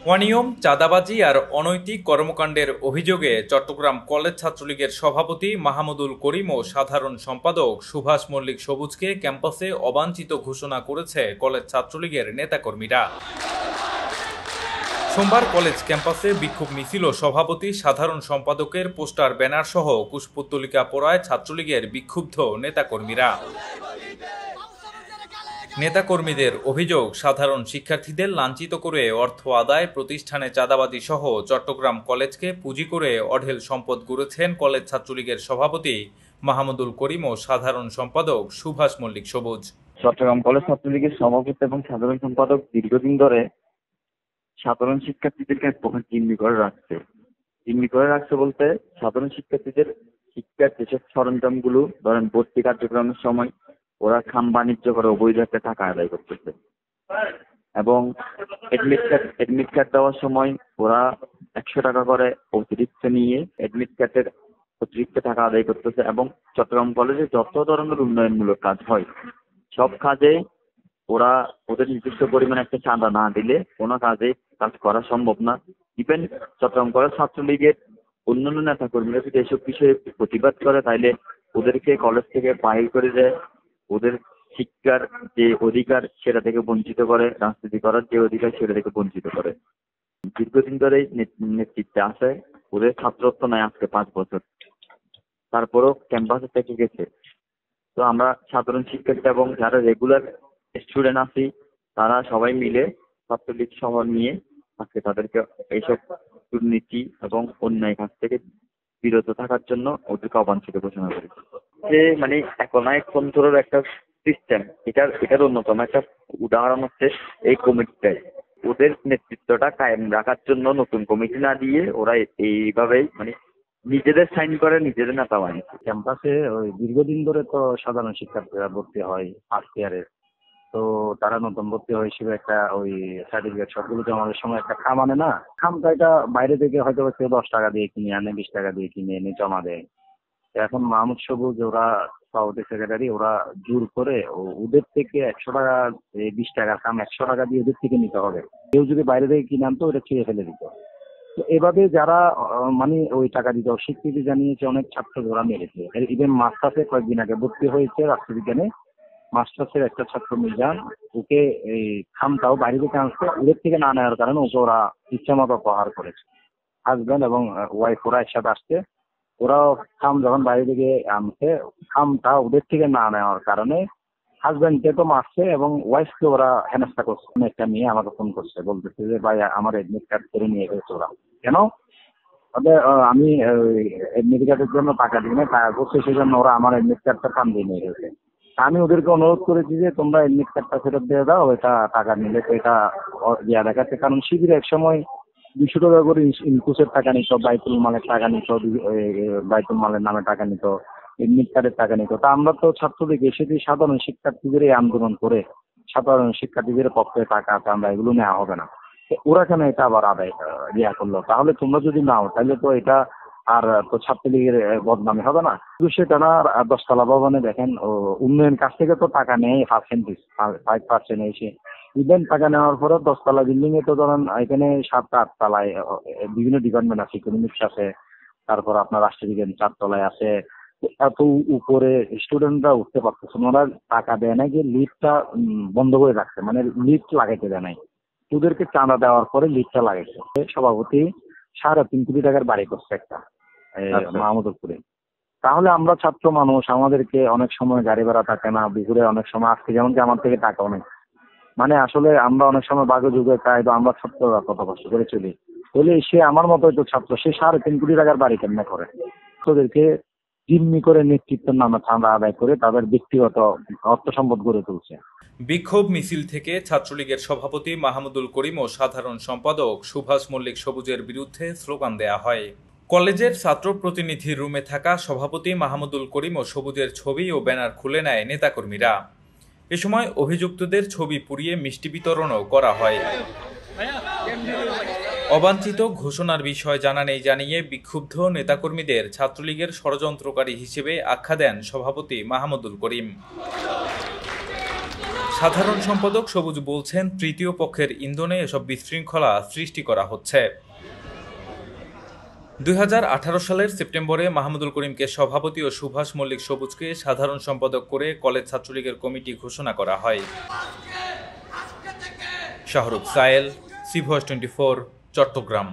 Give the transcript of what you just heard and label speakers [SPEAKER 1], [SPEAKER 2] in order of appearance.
[SPEAKER 1] অনিয়ম, চাঁদাবাজি আর অনৈতিক কর্মকাণ্ডের অভিযোগে চট্টগ্রাম কলেজ ছাত্রলীগের সভাপতি মাহমুদুল করিম ও সাধারণ সম্পাদক সুভাষ মল্লিক সবুজকে ক্যাম্পাসে অবাঞ্ছিত ঘোষণা করেছে কলেজ ছাত্রলীগের নেতাকর্মীরা। সোমবার কলেজ ক্যাম্পাসে বিক্ষোভ মিছিল ও সভাপতি সাধারণ সম্পাদকের পোস্টার ব্যানার সহ কুশপুত্তলিকা পোড়ায় ছাত্রলীগের বিক্ষুব্ধ নেতাকর্মীরা। নেতাকর্মীদের অভিযোগ, সাধারণ শিক্ষার্থীদের লাঞ্ছিত করে অর্থ আদায়, প্রতিষ্ঠানে চাঁদাবাজি সহ চট্টগ্রাম কলেজকে পুঁজি করে অঢেল সম্পদ গড়েছেন কলেজ ছাত্রলীগের সভাপতি মাহমুদুল করিম ও সাধারণ সম্পাদক সুভাষ মল্লিক সবুজ।
[SPEAKER 2] চট্টগ্রাম কলেজ ছাত্রলীগের সভাপতি এবং সাধারণ সম্পাদক দীর্ঘদিন ধরে সাধারণ শিক্ষার্থীদেরকে এক প্রকার জিম্মি করে রাখছে বলতে, সাধারণ শিক্ষার্থীদের শিক্ষার যেসব সরঞ্জামগুলো ধরেন ভর্তি কার্যক্রমের সময় ওরা খাম বাণিজ্য করে অবৈধ একটা টাকা আদায় করতেছে, এবং এডমিট কার্ড দেওয়ার সময় ওরা 100 টাকা করে অতিরিক্ত নিয়ে এডমিট কার্ডের অতিরিক্ত টাকা আদায় করতেছে। এবং চট্টগ্রাম কলেজে যত ধরনের উন্নয়নমূলক কাজ হয় সব কাজে ওরা ওদের নির্দিষ্ট পরিমাণে একটা চাঁদা না দিলে কোনো কাজ করা সম্ভব না। ইভেন চট্টগ্রাম কলেজ ছাত্রলীগের অন্যান্য নেতা কর্মীরা যদি এসব বিষয়ে প্রতিবাদ করে তাইলে ওদেরকে কলেজ থেকে বাহির করে দেয়, ওদের শিক্ষার যে অধিকার সেটা থেকে বঞ্চিত করে, রাজনীতি করার যে অধিকার সেটা থেকে বঞ্চিত করে। দীর্ঘদিন ধরে নেতৃত্বে আছে, ওদের ছাত্রত্ব নেয় আজকে 5 বছর, তারপরও ক্যাম্পাসে থেকে গেছে। তো আমরা সাধারণ শিক্ষার্থী এবং যারা রেগুলার স্টুডেন্ট আছি তারা সবাই মিলে ছাত্রলীগ শহর নিয়ে আজকে তাদেরকে এইসব দুর্নীতি এবং অন্যায় কাজ থেকে বিরত থাকার জন্য ওদেরকে অবাঞ্ছিত ঘোষণা করেছে। যে মানে একনায়ক তন্ত্রের একটা সিস্টেম, এটার অন্যতম একটা উদাহরণ হচ্ছে এই কমিটিটাই। ওদের নেতৃত্বটা কায়েম রাখার জন্য নতুন কমিটি না দিয়ে ওরা এইভাবেই মানে নিজেদের সাইন করে নিজেদের নেতা বানিয়েছে।
[SPEAKER 3] ক্যাম্পাসে ওই দীর্ঘদিন ধরে তো সাধারণ শিক্ষার্থীরা ভর্তি হয় ফার্স্ট ইয়ারে। তো তারা নতুন ভর্তি হয় হিসেবে একটা ওই সার্টিফিকেট সবগুলো জমানোর সময় একটা খাম আনে না, খামটা এটা বাইরে থেকে হয়তো কেউ 10 টাকা দিয়ে কিনে আনে, 20 টাকা দিয়ে কিনে এনে জমা দেয়। তো এখন মাহমুদ সবুজ ওরা সভাপতি সেক্রেটারি ওরা জোর করে ওদের থেকে 100 টাকা, 20 টাকার খাম 100 টাকা দিয়ে ওদের থেকে নিতে হবে। কেউ যদি বাইরে থেকে কিনে আনতো ওটা ছিঁড়ে ফেলে দিত। তো এভাবে যারা মানে ওই টাকা দিত স্বীকৃতি জানিয়েছে অনেক ছাত্র ওরা মেরেছে। ইভেন মাস্টার্সে কয়েকদিন আগে ভর্তি হয়েছে রাষ্ট্রবিজ্ঞানে, মাস্টার্সের একটা ছাত্র মিজান, ওকে এই খামটাও বাইরে থেকে আনছে, ওদের থেকে না নেওয়ার কারণে ওকে ওরা ইচ্ছা মতো প্রহার করেছে। হাজব্যান্ড এবং ওয়াইফ ওরা একসাথে আসছে, ওরাও খাম যখন বাইরে থেকে আনছে খামটা ওদের থেকে না নেওয়ার কারণে হাজব্যান্ডকে তো মারছে এবং ওয়াইফকে ওরা হেনস্থা করছে। একটা মেয়ে আমাকে ফোন করছে, বলতেছে যে ভাই আমার এডমিট কার্ড করে নিয়ে গেছে ওরা। কেন? ওদের আমি এডমিট কার্ডের জন্য টাকা দিই না, টাকা করছে সেই জন্য ওরা আমার এডমিট কার্ডটা ফান দিয়ে নিয়ে গেছে। আমি ওদেরকে অনুরোধ করেছি যে তোমরা এডমিট কার্ডটা ফেরত দিয়ে দাও, এটা টাকা নিলে তো এটা দেওয়া দেখাচ্ছে। কারণ শিবিরে এক সময় 200 টাকা করে ইনকুসের টাকা নিত, বাইতুল মালের টাকা নিত, বাইতুল মালের নামে টাকা নিত, এডমিট কার্ডের টাকা নিত। তা আমরা তো ছাত্রলীগ এসেছি সাধারণ শিক্ষার্থীদের এই আন্দোলন করে সাধারণ শিক্ষার্থীদের পক্ষে টাকা আছে, আমরা এগুলো নেওয়া হবে না। ওরা কেন এটা আবার আদায় করলো? তাহলে তোমরা যদি নাও তাহলে তো এটা আর তো ছাত্রলীগের বদনামে হবে না? শুধু সেটা না, 10 তলা ভবনে দেখেন উন্নয়ন কাজ থেকে তো টাকা নেয় 5% এসে। ইভেন টাকা নেওয়ার পরে 10 তলা বিল্ডিং এ তো ধরেন এখানে 7-8 তলায় বিভিন্ন ডিপার্টমেন্ট আছে, ইকোনমিক্স আছে, তারপর আপনার রাষ্ট্রবিজ্ঞান 4 তলায় আছে। এত উপরে স্টুডেন্টরা উঠতে পারতেছে না, ওরা টাকা দেয় না, যে লিফটটা বন্ধ করে রাখছে, মানে লিফট লাগাইতে দেয় নাই। ওদেরকে চাঁদা দেওয়ার পরে লিফটটা লাগাইছে। সভাপতি 3.5 কোটি টাকার বাড়ি করছে একটা মাহমুদপুরে। তাহলে আমরা ছাত্র মানুষ, আমাদেরকে অনেক সময় গাড়ি ভাড়া থাকে না, দুপুরে অনেক সময় আজকে যেমন কি আমার থেকে টাকা অনেক, মানে আসলে আমরা অনেক সময় বাঘে যুগে চাই, তো আমরা ছাত্ররা কত কষ্ট করে চলি। বলে সে আমার মতো তো ছাত্র, সে 3.5 কোটি টাকার বাড়ি কেমনে করে? তোদেরকে জিম্মি করে নেতৃত্বের নামে চাঁদা আদায় করে তাদের ব্যক্তিগত অর্থ সম্পদ গড়ে তুলছে।
[SPEAKER 1] বিক্ষোভ মিছিল থেকে ছাত্রলীগের সভাপতি মাহমুদুল করিম ও সাধারণ সম্পাদক সুভাষ মল্লিক সবুজের বিরুদ্ধে স্লোগান দেয়া হয়। কলেজের ছাত্র প্রতিনিধি রুমে থাকা সভাপতি মাহমুদুল করিম ও সবুজের ছবি ও ব্যানার খুলে নেয় নেতাকর্মীরা। এ সময় অভিযুক্তদের ছবি পুড়িয়ে মিষ্টি বিতরণও করা হয়। অবাঞ্ছিত ঘোষণার বিষয় জানা নেই জানিয়ে বিক্ষুব্ধ নেতাকর্মীদের ছাত্রলীগের ষড়যন্ত্রকারী হিসেবে আখ্যা দেন সভাপতি মাহমুদুল করিম। সাধারণ সম্পাদক সবুজ বলছেন, তৃতীয় পক্ষের ইন্ধনে এসব বিশৃঙ্খলা সৃষ্টি করা হচ্ছে। 2018 সালের সেপ্টেম্বরে মাহমুদুল করিমকে সভাপতি ও সুভাষ মল্লিক সবুজকে সাধারণ সম্পাদক করে কলেজ ছাত্রলীগের কমিটি ঘোষণা করা হয়। Shahrukh Sayel, C voice 24, Chittagong.